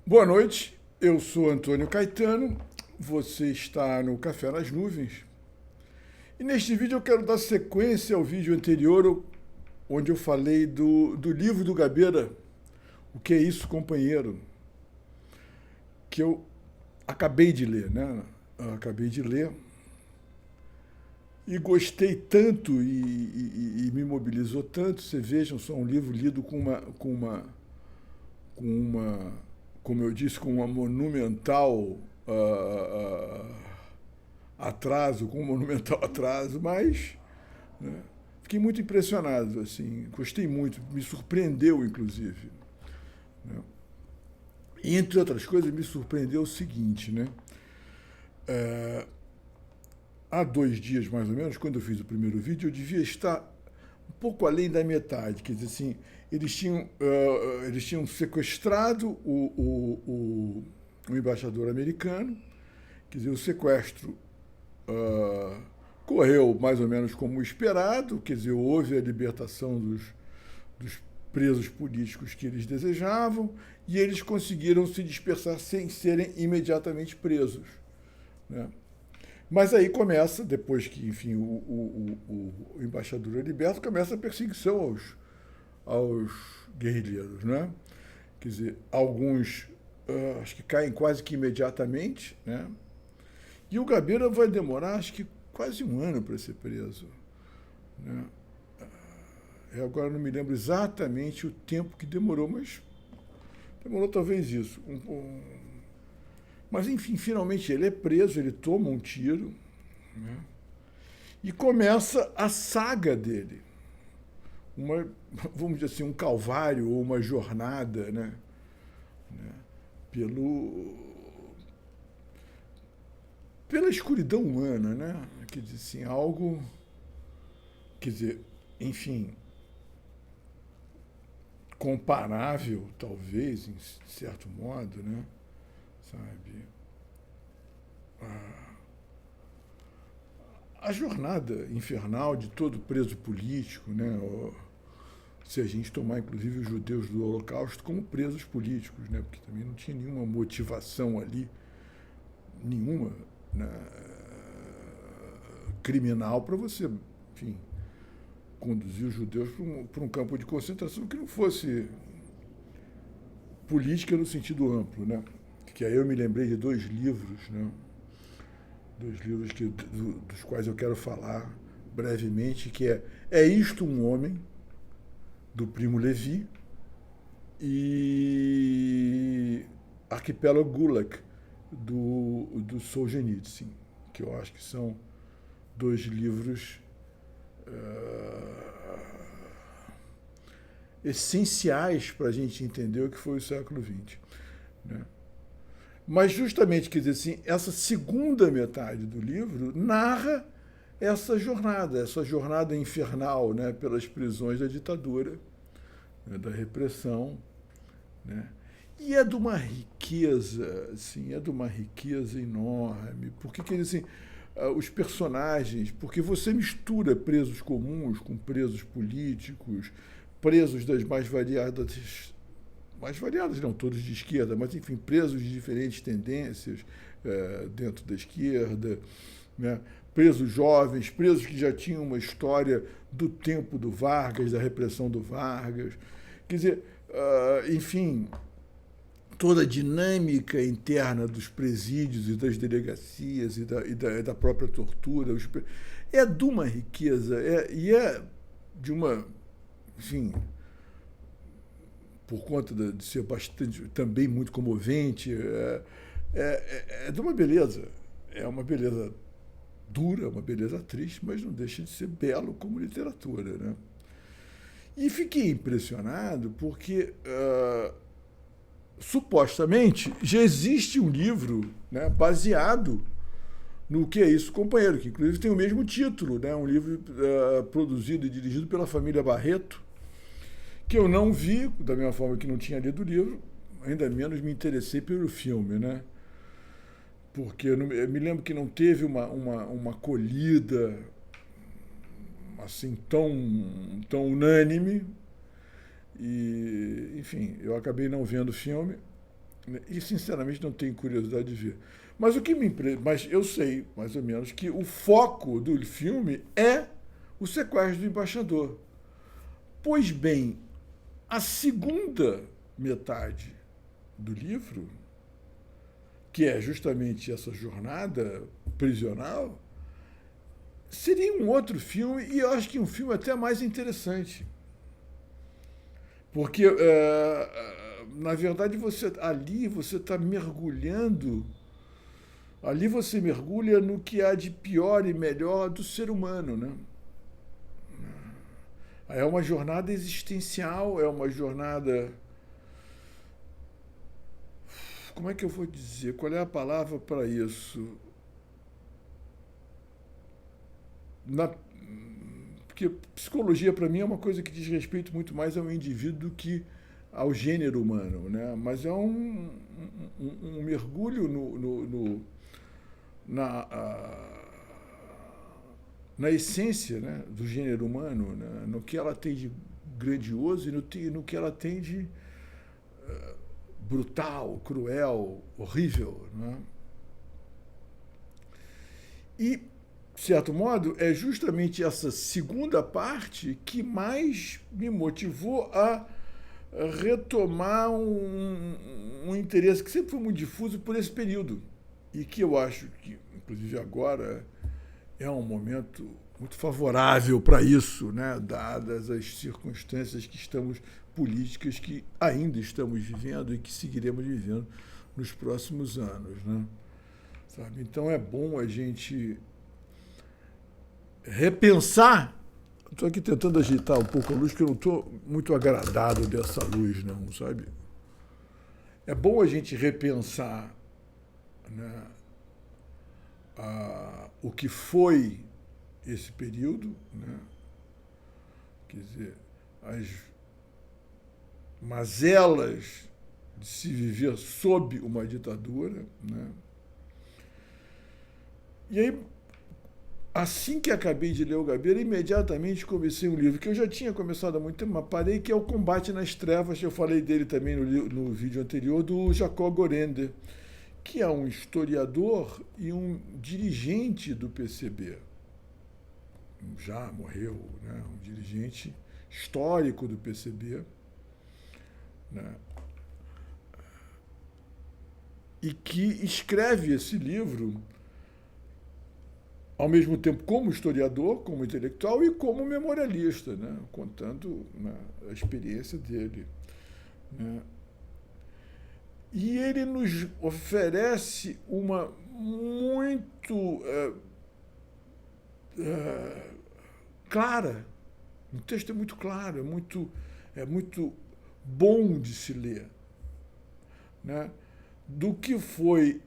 Boa noite, eu sou Antônio Caetano, você está no Café nas Nuvens e neste vídeo eu quero dar sequência ao vídeo anterior onde eu falei do livro do Gabeira, O Que é Isso, Companheiro, que eu acabei de ler, né? Eu acabei de ler e gostei tanto e me mobilizou tanto. Vocês vejam, só um livro lido com uma, como eu disse, com uma monumental atraso, com um monumental atraso, mas né, fiquei muito impressionado, assim, gostei muito, me surpreendeu, inclusive. Né? E, entre outras coisas, me surpreendeu o seguinte, né? É, há 2 dias, mais ou menos, quando eu fiz o primeiro vídeo, eu devia estar um pouco além da metade, quer dizer assim, eles tinham sequestrado o embaixador americano, quer dizer, o sequestro uh, correu mais ou menos como esperado, quer dizer, houve a libertação dos presos políticos que eles desejavam e eles conseguiram se dispersar sem serem imediatamente presos. Né? Mas aí começa, depois que, enfim, o embaixador é liberto, começa a perseguição aos guerrilheiros, né? Quer dizer, alguns acho que caem quase que imediatamente, né? E o Gabeira vai demorar, acho que quase um ano para ser preso, né? Eu agora não me lembro exatamente o tempo que demorou, mas demorou talvez isso. Mas enfim, finalmente ele é preso, ele toma um tiro, né? E começa a saga dele. Uma, vamos dizer assim, um calvário ou uma jornada, né? Pelo, pela escuridão humana, né? Quer dizer, assim, algo, quer dizer, enfim, comparável, talvez, em certo modo, né? Sabe? A jornada infernal de todo preso político, né? Se a gente tomar, inclusive, os judeus do Holocausto como presos políticos, né? Porque também não tinha nenhuma motivação ali, nenhuma, né, criminal para você, enfim, conduzir os judeus para um campo de concentração que não fosse política no sentido amplo, né? Que aí eu me lembrei de 2 livros, né? 2 livros dos quais eu quero falar brevemente, que É Isto um Homem, do Primo Levi, e Arquipélago Gulag, do Solzhenitsyn, que eu acho que são 2 livros essenciais para a gente entender o que foi o século XX. Né? Mas justamente, quer dizer assim, essa segunda metade do livro narra essa jornada infernal, né, pelas prisões da ditadura, né, da repressão, né? E é de uma riqueza, assim, é de uma riqueza enorme. Porque, quer dizer assim, os personagens, porque você mistura presos comuns com presos políticos, presos das mais variadas não, todos de esquerda, mas enfim, presos de diferentes tendências dentro da esquerda, né? Presos jovens, presos que já tinham uma história do tempo do Vargas, da repressão do Vargas. Quer dizer, enfim, toda a dinâmica interna dos presídios e das delegacias e da própria tortura. É de uma riqueza, e é de uma, enfim, por conta de ser bastante, também muito comovente, é de uma beleza. É uma beleza dura, uma beleza triste, mas não deixa de ser belo como literatura, né? E fiquei impressionado porque supostamente já existe um livro, né, baseado no Que é Isso, Companheiro, que inclusive tem o mesmo título, né, um livro produzido e dirigido pela família Barreto, que eu não vi, da mesma forma que não tinha lido o livro, ainda menos me interessei pelo filme, né? Porque eu me lembro que não teve uma acolhida assim tão unânime. E, enfim, eu acabei não vendo o filme. né? E, sinceramente, não tenho curiosidade de ver. Mas eu sei, mais ou menos, que o foco do filme é o sequestro do embaixador. Pois bem, a segunda metade do livro, que é justamente essa jornada prisional, seria um outro filme, e eu acho que um filme até mais interessante. Porque, na verdade, você está mergulhando, ali você mergulha no que há de pior e melhor do ser humano, né? É uma jornada existencial, é uma jornada. Como é que eu vou dizer? Qual é a palavra para isso? Na, porque psicologia, para mim, é uma coisa que diz respeito muito mais ao indivíduo do que ao gênero humano, né? Mas é um mergulho na, na essência, né, do gênero humano, né, no que ela tem de grandioso e no que ela tem de brutal, cruel, horrível. Né? E, de certo modo, é justamente essa segunda parte que mais me motivou a retomar um interesse que sempre foi muito difuso por esse período. E que eu acho que, inclusive agora, é um momento muito favorável para isso, né? Dadas as circunstâncias que estamos políticas que ainda estamos vivendo e que seguiremos vivendo nos próximos anos, né? Sabe? Então é bom a gente repensar. Estou aqui tentando agitar um pouco a luz, porque eu não estou muito agradado dessa luz, não, sabe? É bom a gente repensar, né, o que foi esse período, né? Quer dizer, as mazelas de se viver sob uma ditadura, né? E aí, assim que acabei de ler o Gabeira, imediatamente comecei um livro que eu já tinha começado há muito tempo, mas parei, que é O Combate nas Trevas. Eu falei dele também no vídeo anterior, do Jacob Gorender, que é um historiador e um dirigente do PCB. Já morreu, né? Um dirigente histórico do PCB. Né? E que escreve esse livro ao mesmo tempo como historiador, como intelectual e como memorialista, né? Contando, né, a experiência dele. Né? E ele nos oferece uma muito clara, um texto é muito claro, é muito bom de se ler, né? Do que foi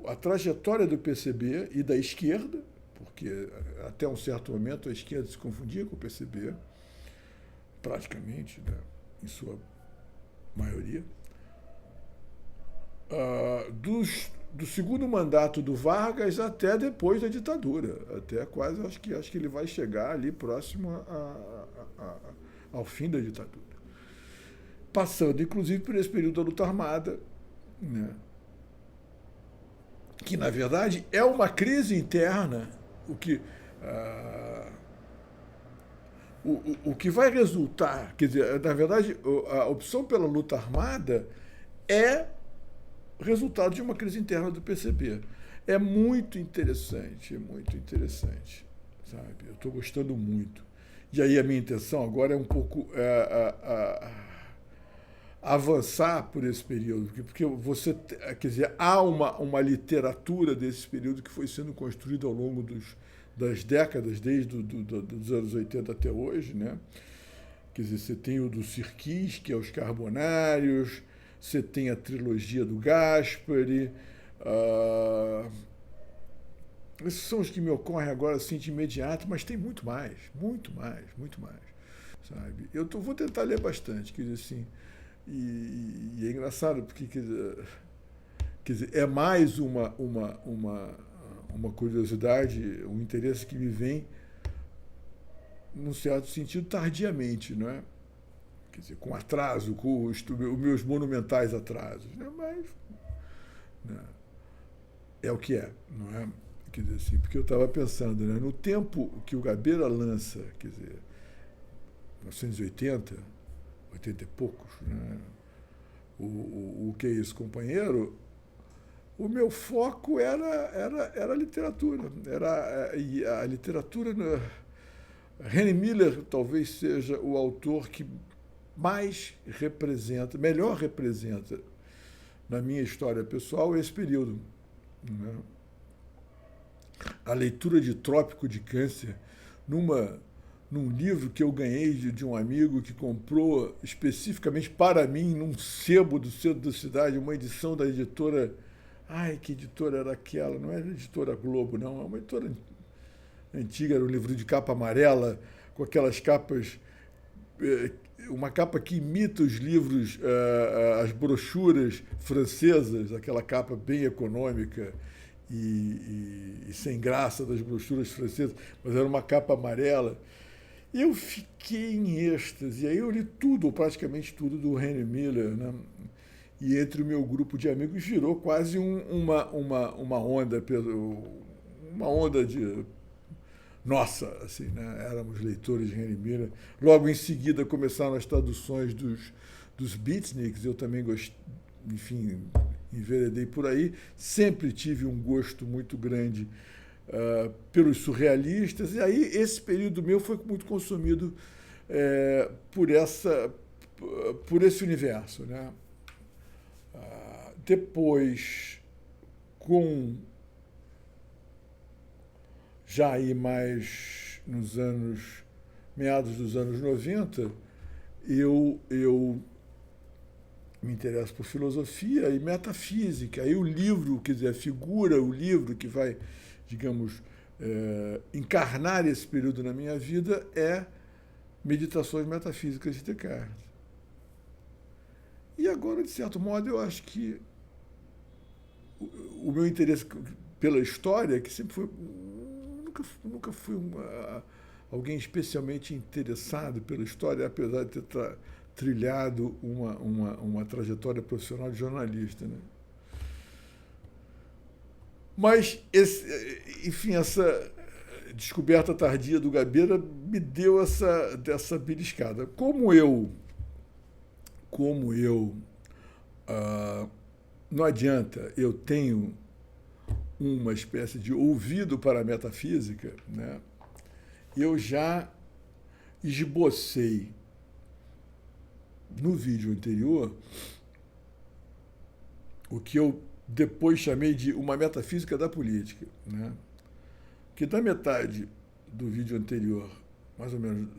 a trajetória do PCB e da esquerda, porque até um certo momento a esquerda se confundia com o PCB, praticamente, né, em sua maioria, do segundo mandato do Vargas até depois da ditadura, até quase, acho que ele vai chegar ali próximo ao fim da ditadura. Passando, inclusive, por esse período da luta armada, né, que, na verdade, é uma crise interna, o que vai resultar, quer dizer, na verdade, a opção pela luta armada é resultado de uma crise interna do PCB. É muito interessante, sabe? Eu estou gostando muito. E aí a minha intenção agora é um pouco avançar por esse período, porque você, quer dizer, há uma literatura desse período que foi sendo construída ao longo das décadas, desde dos anos 80 até hoje, né? Quer dizer, você tem o do Sirkis, que é Os Carbonários, você tem a trilogia do Gaspari. Esses são os que me ocorrem agora assim de imediato, mas tem muito mais, sabe? Vou tentar ler bastante, quer dizer, assim, e é engraçado porque, quer dizer, é mais uma curiosidade, um interesse que me vem, num certo sentido, tardiamente, não é? quer dizer, com atraso, com os meus monumentais atrasos, né? Mas, né, é o que é, não é? Quer dizer assim, porque eu estava pensando, né, no tempo que o Gabeira lança, quer dizer, 1980, 80 e poucos, né, o que é isso, companheiro, o meu foco era a literatura. E a literatura. Henry Miller talvez seja o autor que mais representa, melhor representa na minha história pessoal esse período, né? A leitura de Trópico de Câncer, num livro que eu ganhei de um amigo que comprou especificamente para mim, num sebo do centro da cidade, uma edição da editora. Ai, que editora era aquela? Não era a editora Globo, não. É uma editora antiga, era um livro de capa amarela, com aquelas capas. Uma capa que imita os livros, as brochuras francesas, aquela capa bem econômica e sem graça das brochuras francesas, mas era uma capa amarela. Eu fiquei em êxtase. Aí eu li tudo, ou praticamente tudo, do Henry Miller, né? E entre o meu grupo de amigos virou quase uma onda, uma onda de nossa, assim, né? Éramos leitores de Henry Miller. Logo em seguida começaram as traduções dos beatniks, eu também gostei, enfim, enveredei por aí. Sempre tive um gosto muito grande pelos surrealistas, e aí esse período meu foi muito consumido por esse universo, né? Depois, já aí mais nos meados dos anos 90, eu me interesso por filosofia e metafísica. Aí o livro, quer dizer, a figura, o livro que vai, digamos, encarnar esse período na minha vida é Meditações Metafísicas de Descartes. E agora, de certo modo, eu acho que o meu interesse pela história, que sempre foi. Nunca fui alguém especialmente interessado pela história, apesar de ter trilhado uma trajetória profissional de jornalista, né? Mas, enfim, essa descoberta tardia do Gabeira me deu dessa beliscada. Como eu não adianta, eu tenho uma espécie de ouvido para a metafísica, né? Eu já esbocei no vídeo anterior o que eu depois chamei de uma metafísica da política, né? Que da metade do vídeo anterior, mais ou menos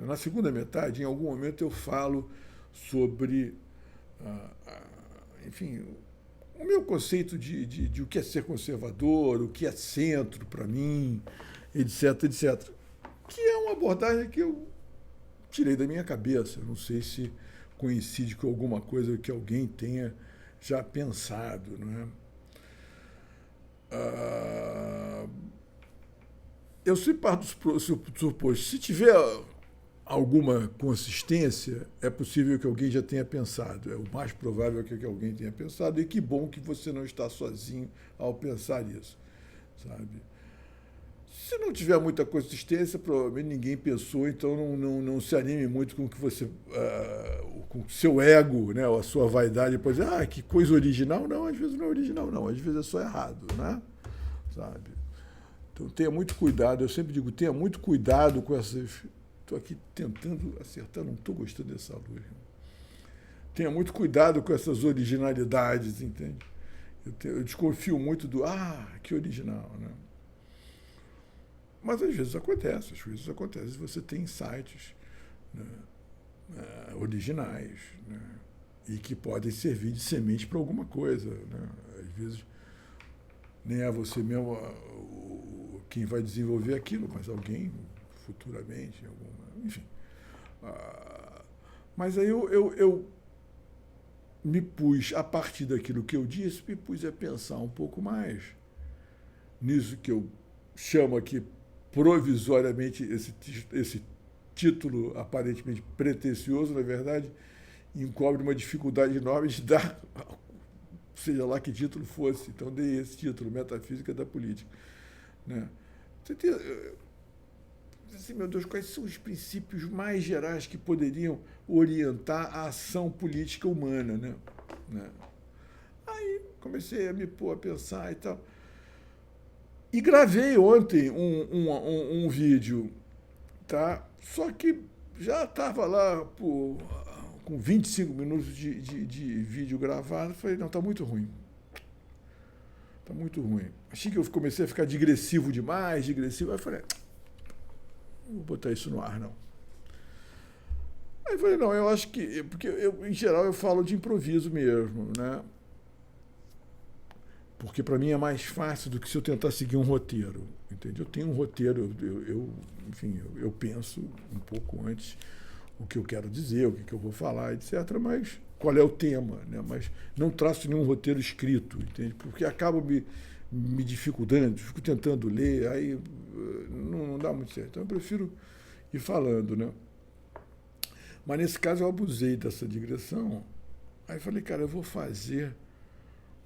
na segunda metade, em algum momento eu falo sobre, enfim, o meu conceito de o que é ser conservador, o que é centro para mim, etc, etc. Que é uma abordagem que eu tirei da minha cabeça. Não sei se coincide com alguma coisa que alguém tenha já pensado, não é? Eu sempre parto do suposto, se tiver alguma consistência, é possível que alguém já tenha pensado. É o mais provável que alguém tenha pensado, e que bom que você não está sozinho ao pensar isso, sabe? Se não tiver muita consistência, provavelmente ninguém pensou, então não se anime muito com que você, com o seu ego, né, ou a sua vaidade, depois, que coisa original. Não, às vezes não é original, não, às vezes é só errado, né? Sabe? Então tenha muito cuidado, eu sempre digo, tenha muito cuidado com essas. Estou aqui tentando acertar, não estou gostando dessa luz. Tenha muito cuidado com essas originalidades, entende? Eu desconfio muito que original, né? Mas às vezes acontece, você tem insights, né, originais, né, e que podem servir de semente para alguma coisa, né? Às vezes nem é você mesmo quem vai desenvolver aquilo, mas alguém futuramente, enfim. Mas aí eu me pus, a partir daquilo que eu disse, me pus a pensar um pouco mais nisso que eu chamo aqui provisoriamente esse título aparentemente pretensioso, na verdade, encobre uma dificuldade enorme de dar, seja lá que título fosse. Então, dei esse título, Metafísica da Política. Né? Você tem, assim, meu Deus, quais são os princípios mais gerais que poderiam orientar a ação política humana? Né? Aí comecei a me pôr a pensar e tal. E gravei ontem um vídeo, tá? Só que já estava lá com 25 minutos de vídeo gravado. Falei, não, está muito ruim. Está muito ruim. Achei que eu comecei a ficar digressivo demais, digressivo. Aí falei, não vou botar isso no ar, não. Aí falei, não, eu acho que... Porque, em geral, eu falo de improviso mesmo, né? Porque para mim é mais fácil do que se eu tentar seguir um roteiro. Entende? Eu tenho um roteiro, enfim, eu penso um pouco antes o que eu quero dizer, o que eu vou falar, etc. Mas qual é o tema? Né? Mas não traço nenhum roteiro escrito, entende? Porque acaba me dificultando, fico tentando ler, aí não dá muito certo. Então eu prefiro ir falando, né? Mas nesse caso eu abusei dessa digressão. Aí falei, cara, eu vou fazer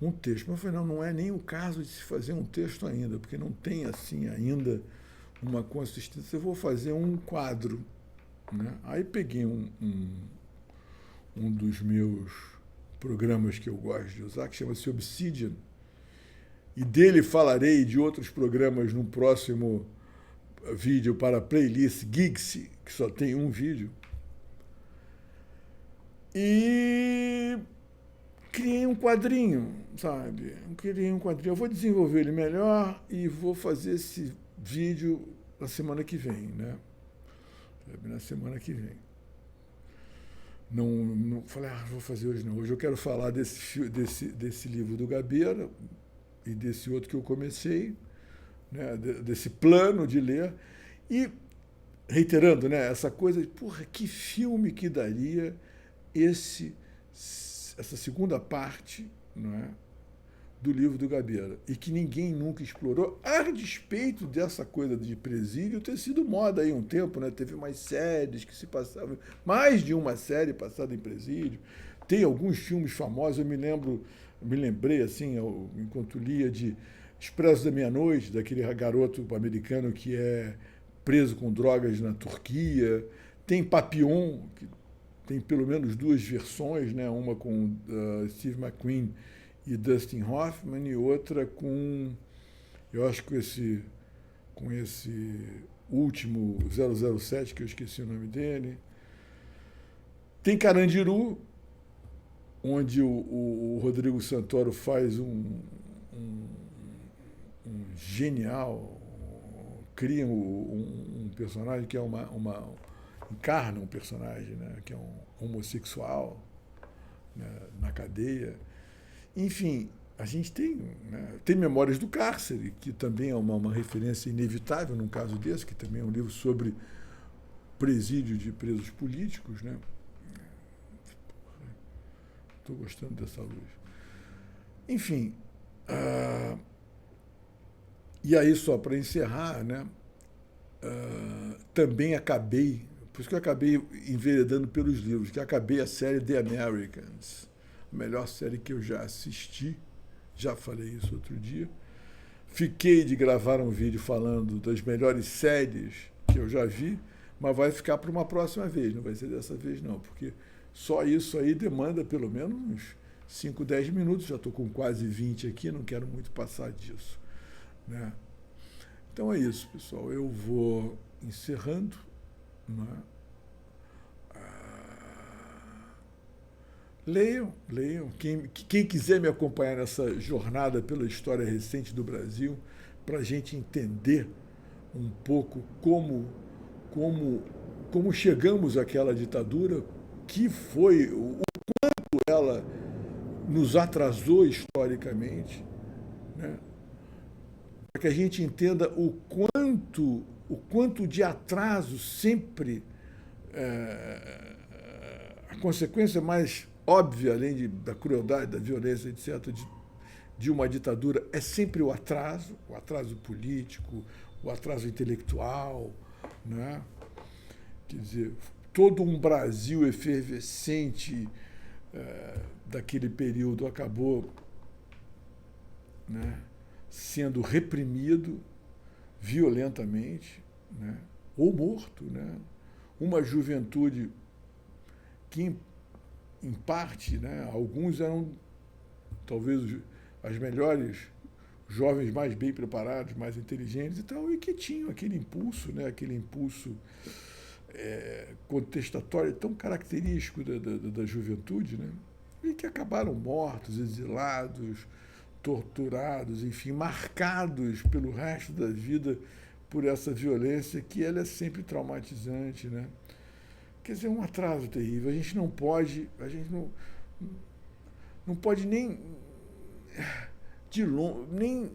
um texto. Mas eu falei, não é nem o caso de se fazer um texto ainda, porque não tem assim ainda uma consistência. Eu vou fazer um quadro. Né? Aí peguei um dos meus programas que eu gosto de usar, que chama-se Obsidian, e dele falarei de outros programas no próximo vídeo para a playlist Gigsy, que só tem um vídeo. E criei um quadrinho, sabe? Criei um quadrinho. Eu vou desenvolver ele melhor e vou fazer esse vídeo na semana que vem, né? Na semana que vem. Não falei, vou fazer hoje não. Hoje eu quero falar desse livro do Gabeira e desse outro que eu comecei, né? Desse plano de ler. E, reiterando, né? Essa coisa de, porra, que filme que daria essa segunda parte, não é, do livro do Gabeira, e que ninguém nunca explorou, a despeito dessa coisa de presídio ter sido moda aí um tempo, né? Teve umas séries que se passavam, mais de uma série passada em presídio, tem alguns filmes famosos, eu me lembrei, assim, enquanto lia, de Expresso da Meia-Noite, daquele garoto americano que é preso com drogas na Turquia, tem Papillon, que tem pelo menos duas versões, né? Uma com Steve McQueen e Dustin Hoffman, e outra com, eu acho que com esse último 007, que eu esqueci o nome dele. Tem Carandiru, onde o Rodrigo Santoro faz um genial, cria um personagem que é encarna um personagem, né, que é um homossexual, né, na cadeia. Enfim, a gente tem, né, tem Memórias do Cárcere, que também é uma referência inevitável num caso desse, que também é um livro sobre presídio de presos políticos, né? Estou gostando dessa luz. Enfim, e aí, só para encerrar, né, também acabei, por isso que eu acabei enveredando pelos livros, que acabei a série The Americans, a melhor série que eu já assisti, já falei isso outro dia. Fiquei de gravar um vídeo falando das melhores séries que eu já vi, mas vai ficar para uma próxima vez, não vai ser dessa vez não, porque só isso aí demanda pelo menos uns 5, 10 minutos, já estou com quase 20 aqui, não quero muito passar disso, né? Então é isso, pessoal, eu vou encerrando, né? Leiam. Quem quiser me acompanhar nessa jornada pela história recente do Brasil, para a gente entender um pouco como chegamos àquela ditadura, que foi o quanto ela nos atrasou historicamente, né? Para que a gente entenda o quanto de atraso sempre a consequência mais óbvia, além da crueldade, da violência, etc., de uma ditadura, é sempre o atraso político, o atraso intelectual, né? quer dizer, todo um Brasil efervescente daquele período acabou, né, sendo reprimido violentamente, né, ou morto, né? Uma juventude que, em parte, né, alguns eram talvez as melhores, jovens mais bem preparados, mais inteligentes e tal, e que tinham aquele impulso, né, aquele impulso contestatório tão característico da juventude, né, e que acabaram mortos, exilados, torturados, enfim, marcados pelo resto da vida por essa violência que ela é sempre traumatizante, né? Quer dizer, é um atraso terrível. A gente não pode nem de longe, nem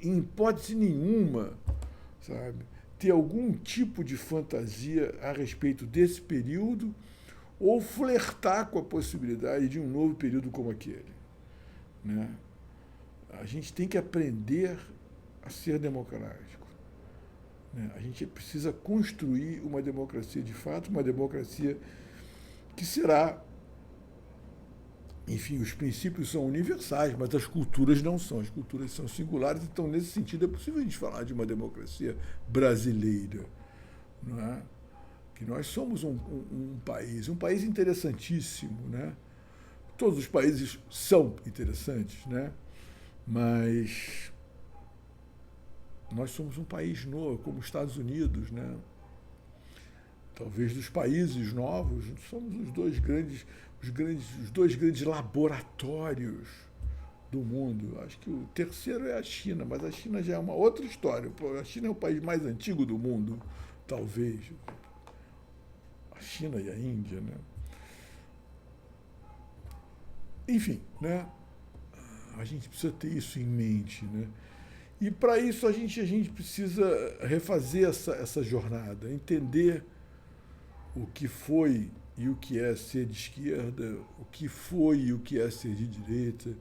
em hipótese nenhuma, sabe, ter algum tipo de fantasia a respeito desse período ou flertar com a possibilidade de um novo período como aquele, né? A gente tem que aprender a ser democrático, né? A gente precisa construir uma democracia de fato, uma democracia que será, enfim, os princípios são universais, mas as culturas não são. As culturas são singulares, então, nesse sentido, é possível a gente falar de uma democracia brasileira, não é? Que nós somos um país interessantíssimo, né? Todos os países são interessantes, né? Mas nós somos um país novo, como os Estados Unidos, né? Talvez dos países novos, somos os dois grandes laboratórios do mundo. Acho que o terceiro é a China, mas a China já é uma outra história. A China é o país mais antigo do mundo, talvez. A China e a Índia, né? Enfim, né? A gente precisa ter isso em mente, né? E para isso a gente precisa refazer essa jornada, entender o que foi e o que é ser de esquerda, o que foi e o que é ser de direita,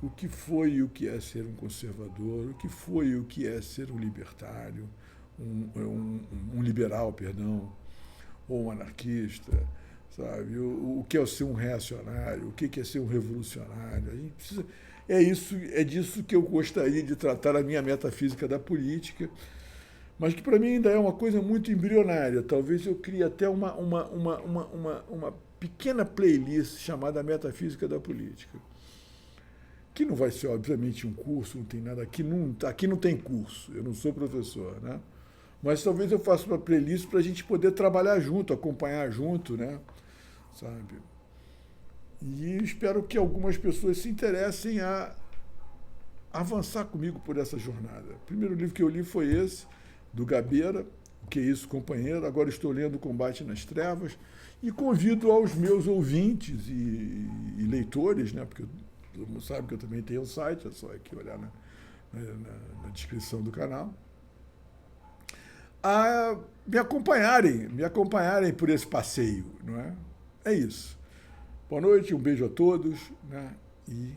o que foi e o que é ser um conservador, o que foi e o que é ser um libertário, um liberal, perdão, ou um anarquista, sabe? O que é ser um reacionário, o que é ser um revolucionário. A gente precisa, é disso que eu gostaria de tratar a minha metafísica da política, mas que para mim ainda é uma coisa muito embrionária. Talvez eu crie até uma pequena playlist chamada Metafísica da Política, que não vai ser, obviamente, um curso, não tem nada, aqui não tem curso, eu não sou professor, né? Mas talvez eu faça uma playlist para a gente poder trabalhar junto, acompanhar junto, né? Sabe? E espero que algumas pessoas se interessem a avançar comigo por essa jornada. O primeiro livro que eu li foi esse, do Gabeira, O Que é Isso, Companheiro. Agora estou lendo Combate nas Trevas e convido aos meus ouvintes e leitores, né? Porque todo mundo sabe que eu também tenho um site, é só aqui olhar na descrição do canal, a me acompanharem por esse passeio, não é? É isso. Boa noite, um beijo a todos, né? E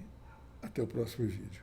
até o próximo vídeo.